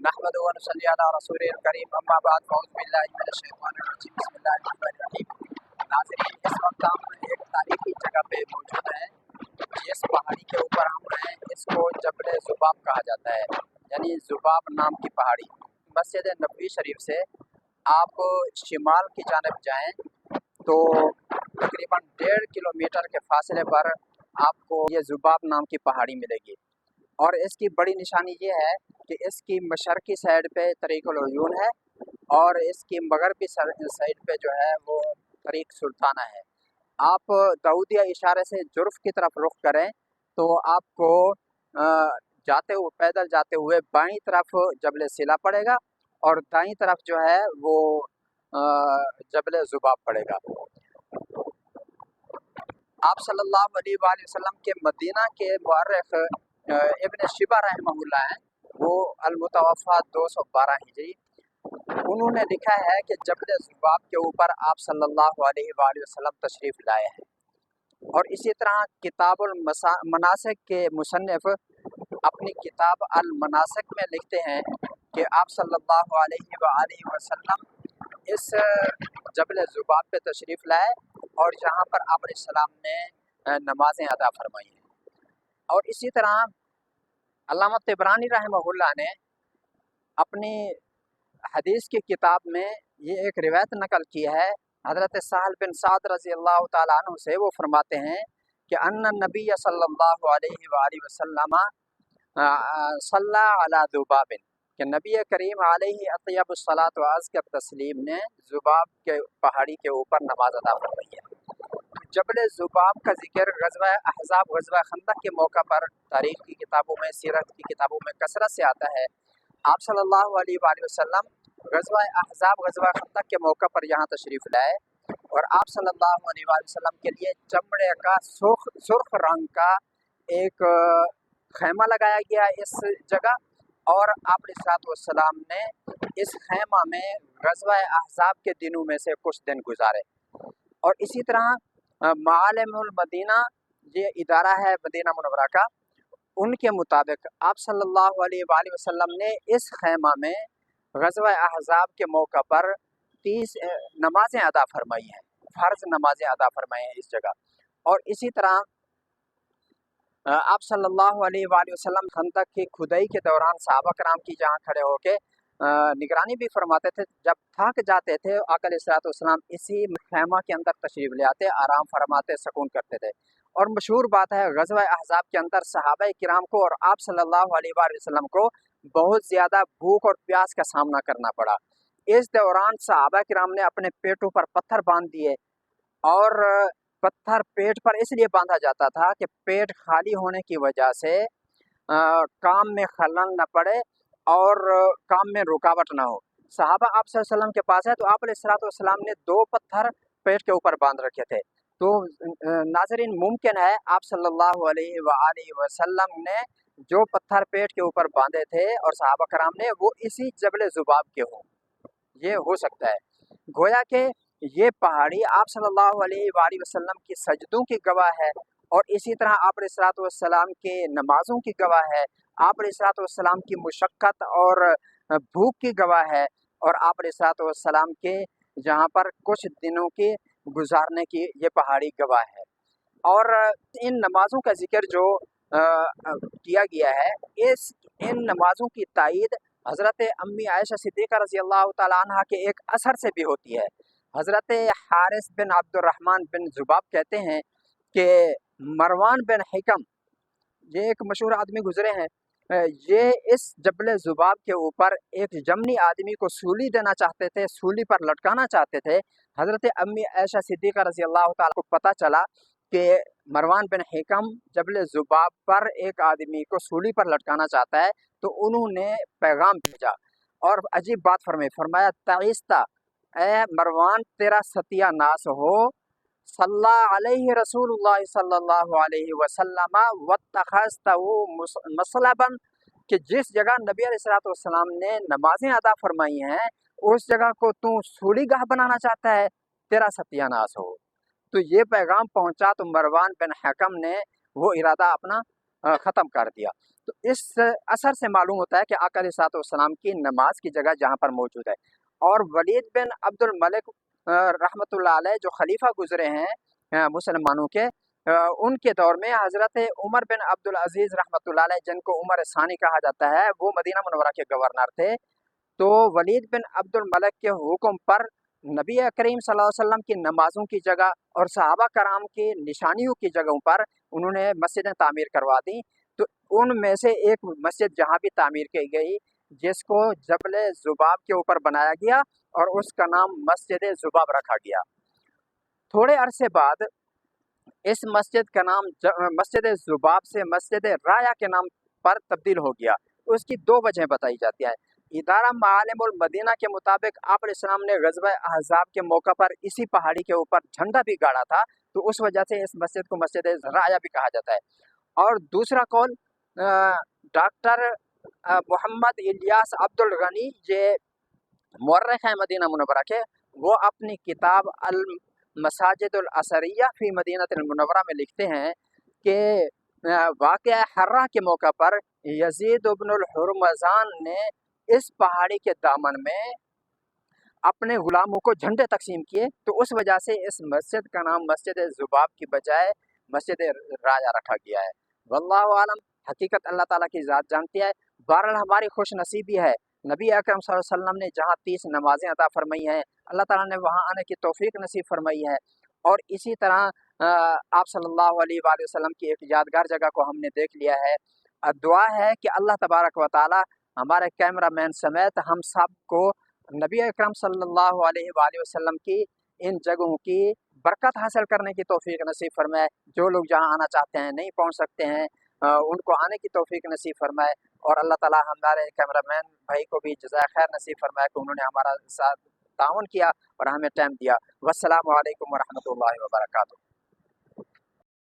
नहमदुहु व नसल्ली अला रसूलिल करीम अम्मा बाद फ़अऊज़ु बिल्लाहि मिनश शैतानिर रजीम बिस्मिल्लाहिर रहमानिर रहीम। नाज़रीन, इस वक्त हम एक तारीखी जगह पे मौजूद हैं। जिस पहाड़ी के ऊपर हम हैं इसको जबल ज़ुबाब कहा जाता है, यानी ज़ुबाब नाम की पहाड़ी। मस्जिद नबवी शरीफ से आप शिमाल की जानिब जाएँ तो तकरीबन 1.5 किलोमीटर के फासले पर आपको ये ज़ुबाब नाम की पहाड़ी मिलेगी। और इसकी बड़ी निशानी ये है कि इसकी मशरकी साइड पे तरीक़ुल उयून है और इसकी मगरबी साइड पे जो है वो तरीक़ सुल्ताना है। आप दाऊदिया इशारे से जुर्फ़ की तरफ रुख करें तो आपको पैदल जाते हुए बाईं तरफ जबल सिला पड़ेगा और दाईं तरफ जो है वो जबल ज़ुबाब पड़ेगा। आप सल्लल्लाहु अलैहि वसल्लम के मदीना के मुअर्रिख़ इब्न शिबा रहमहुल्लाह हैं, वो अल-मुतवफ़्फ़ा 212 हिजरी, उन्होंने लिखा है कि जबल ज़ुबाब के ऊपर आप सल्लल्लाहु अलैहि वसल्लम तशरीफ़ लाए हैं। और इसी तरह किताबुल मनासिक के मुसन्निफ़ अपनी किताब अल मनासिक में लिखते हैं कि आप सल्लल्लाहु अलैहि वसल्लम इस जबल ज़ुबाब पे तशरीफ़ लाए और यहाँ पर आप सलाम ने नमाज़ें अदा फरमाई हैं। और इसी तरह अल्लामा तिबरानी रहमहुल्लाह ने अपनी हदीस की किताब में ये एक रिवायत नकल की है हज़रत साहल बिन साद रज़ी अल्लाह ताला अन्हु से। वो फरमाते हैं कि अन्ना नबी सल्लल्लाहु अलैहि वसल्लम सल्ला अला ज़ुबाबिन, कि नबी करीम अलैहि अत्यबुस सलात व अज़का तस्लीम ने ज़ुबाब के पहाड़ी के ऊपर नमाज अदा फरमाई है। जबल ज़ुबाब का जिक्र ग़ज़वा अहज़ाब, ग़ज़वा खंदक के मौका पर तारीख़ की किताबों में, सीरत की किताबों में कसरत से आता है। आप सल्लल्लाहु अलैहि वसल्लम ग़ज़वा अहज़ाब, ग़ज़वा खंदक के मौका पर यहाँ तशरीफ़ लाए और आप सल्लल्लाहु अलैहि वसल्लम के लिए चमड़े का सुर्ख रंग का एक खैमा लगाया गया इस जगह और आप सलाम ने इस खैमा में ग़ज़वा अहज़ाब के दिनों में से कुछ दिन गुजारे। और इसी तरह मालिमुल मदीना, ये इदारा है मदीना मुनव्वरा का, उनके मुताबिक आप सल्लल्लाहु अलैहि वसल्लम ने इस खैमा में ग़ज़वा अहज़ाब के मौका पर 30 नमाज़ें अदा फरमाई हैं, फ़र्ज़ नमाज़ें अदा फरमाई हैं इस जगह। और इसी तरह आप सल्लल्लाहु अलैहि वसल्लम खंदक की खुदाई के दौरान सहाबा कराम की जहाँ खड़े होके निगरानी भी फरमाते थे। जब थक जाते थे आका अलैहिस्सलाम इसी खैमा के अंदर तशरीफ़ ले आते, आराम फरमाते, सुकून करते थे। और मशहूर बात है ग़ज़वा अहज़ाब के अंदर सहाबा किराम को और आप सल्लल्लाहु अलैहि वसल्लम को बहुत ज़्यादा भूख और प्यास का सामना करना पड़ा। इस दौरान सहाबा किराम ने अपने पेटों पर पत्थर बांध दिए और पत्थर पेट पर इसलिए बांधा जाता था कि पेट खाली होने की वजह से काम में खलल न पड़े और काम में रुकावट ना हो। सहाबा आप सल्लल्लाहु अलैहि वसल्लम के पास है तो आप अलैहिस्सलाम ने 2 पत्थर पेट के ऊपर बांध रखे थे। तो नाज़रीन, मुमकिन है आप सल्लल्लाहु अलैहि वसल्लम ने जो पत्थर पेट के ऊपर बांधे थे और सहाबा कराम ने, वो इसी जबल ज़ुबाब के हों, ये हो सकता है। गोया के ये पहाड़ी आप सल्लल्लाहु अलैहि वसल्लम की सजदों की गवाह है और इसी तरह आप अलैहिस्सलाम के नमाज़ों की गवाह है, आप अलैहिस्सलाम की मुशक्क़त और भूख की गवाह है और आप अलैहिस्सलाम के जहाँ पर कुछ दिनों के गुजारने की ये पहाड़ी गवाह है। और इन नमाज़ों का जिक्र जो किया गया है, इन नमाज़ों की तायीद हज़रत अम्मी आयशा सिद्दीक़ा रज़ी अल्लाह ताला अन्हा के एक असर से भी होती है। हज़रत हारिस बिन अब्दुर्रहमान बिन ज़ुबाब कहते हैं कि मरवान बिन हिकम, ये एक मशहूर आदमी गुजरे हैं, ये इस जबल ज़ुबाब के ऊपर एक यमनी आदमी को सूली देना चाहते थे, सूली पर लटकाना चाहते थे। हज़रत अम्मी आयशा सिद्दीक़ा रज़ी अल्लाह ताला को पता चला कि मरवान बिन हिकम जबल ज़ुबाब पर एक आदमी को सूली पर लटकाना चाहता है, तो उन्होंने पैगाम भेजा और अजीब बात फरमाया ताइस्ता, ए मरवान तेरा सत्यानाश हो, सल्ला अलैहि रसूलुल्लाह सल्लल्लाहु अलैहि वसल्लम वत्तखज़तहु मसलबन, कि जिस जगह नबी अलैहिस्सलाम ने नमाजें अदा फरमाई हैं उस जगह को तू सूलीगाह बनाना चाहता है, तेरा सत्यानाश हो। तो ये पैगाम पहुंचा तो मरवान बिन हकम ने वो इरादा अपना ख़त्म कर दिया। तो اس اثر سے معلوم ہوتا ہے کہ آقا علیہ الصلوۃ والسلام کی نماز کی جگہ جہاں پر موجود ہے۔ اور ولید بن عبد الملک رحمۃ اللہ علیہ جو خلیفہ گزرے ہیں مسلمانوں کے، ان کے دور میں حضرت عمر بن عبد العزیز رحمۃ اللہ علیہ، جن کو عمر ثانی کہا جاتا ہے، وہ مدینہ منورہ کے گورنر تھے۔ تو ولید بن عبد الملک کے حکم پر نبی کریم صلی اللہ علیہ وسلم کی نمازوں کی جگہ اور صحابہ کرام کی نشانیوں کی جگہوں پر انہوں نے مسجدیں تعمیر کروا دیں۔ تو ان میں سے ایک مسجد جہاں بھی تعمیر کی گئی، جس کو جبل ذباب کے اوپر بنایا گیا اور اس کا نام مسجد ذباب رکھا گیا۔ تھوڑے عرصے بعد اس مسجد کا نام مسجد ذباب سے مسجد رایا کے نام پر تبدیل ہو گیا۔ اس کی دو وجہیں بتائی جاتی ہیں۔ ادارہ معالم المدینہ کے مطابق آپ علیہ السلام نے غزوہ احزاب کے موقع پر اسی پہاڑی کے اوپر جھنڈا بھی گاڑا تھا، تو اس وجہ سے اس مسجد کو مسجد رایا بھی کہا جاتا ہے۔ اور دوسرا قول ڈاکٹر محمد الیاس عبد الغنی، یہ مورخ ہیں مدینہ منورہ کے، وہ اپنی کتاب المساجد الاثریہ فی مدینہ المنورہ میں لکھتے ہیں کہ واقعہ حرہ کے موقع پر یزید بن الحرمزان نے اس پہاڑی کے دامن میں اپنے غلاموں کو جھنڈے تقسیم کیے، تو اس وجہ سے اس مسجد کا نام مسجد ذباب کی بجائے مسجد رایا رکھا گیا ہے۔ واللہ عالم، حقیقت اللہ تعالیٰ کی ذات جانتی ہے۔ بہرحال ہماری خوش نصیبی ہے، نبی اکرم صلی اللہ علیہ وسلم نے جہاں 30 نمازیں عطا فرمائی ہیں، اللہ تعالیٰ نے وہاں آنے کی توفیق نصیب فرمائی ہے۔ اور اسی طرح آپ صلی اللہ علیہ وآلہ وسلم کی ایک یادگار جگہ کو ہم نے دیکھ لیا ہے۔ دعا ہے کہ اللہ تبارک و تعالیٰ ہمارے کیمرہ مین سمیت ہم سب کو نبی اکرم صلی اللہ علیہ وآلہ وسلم کی ان جگہوں کی برکت حاصل کرنے کی توفیق نصیب فرمائے۔ جو لوگ جہاں آنا چاہتے ہیں، نہیں پہنچ سکتے ہیں، ان کو آنے کی توفیق نصیب فرمائے۔ اور اللہ تعالیٰ ہمارے کیمرہ مین بھائی کو بھی جزائے خیر نصیب فرمائے کہ انہوں نے ہمارا ساتھ تعاون کیا اور ہمیں ٹائم دیا۔ والسلام علیکم ورحمۃ اللہ وبرکاتہ۔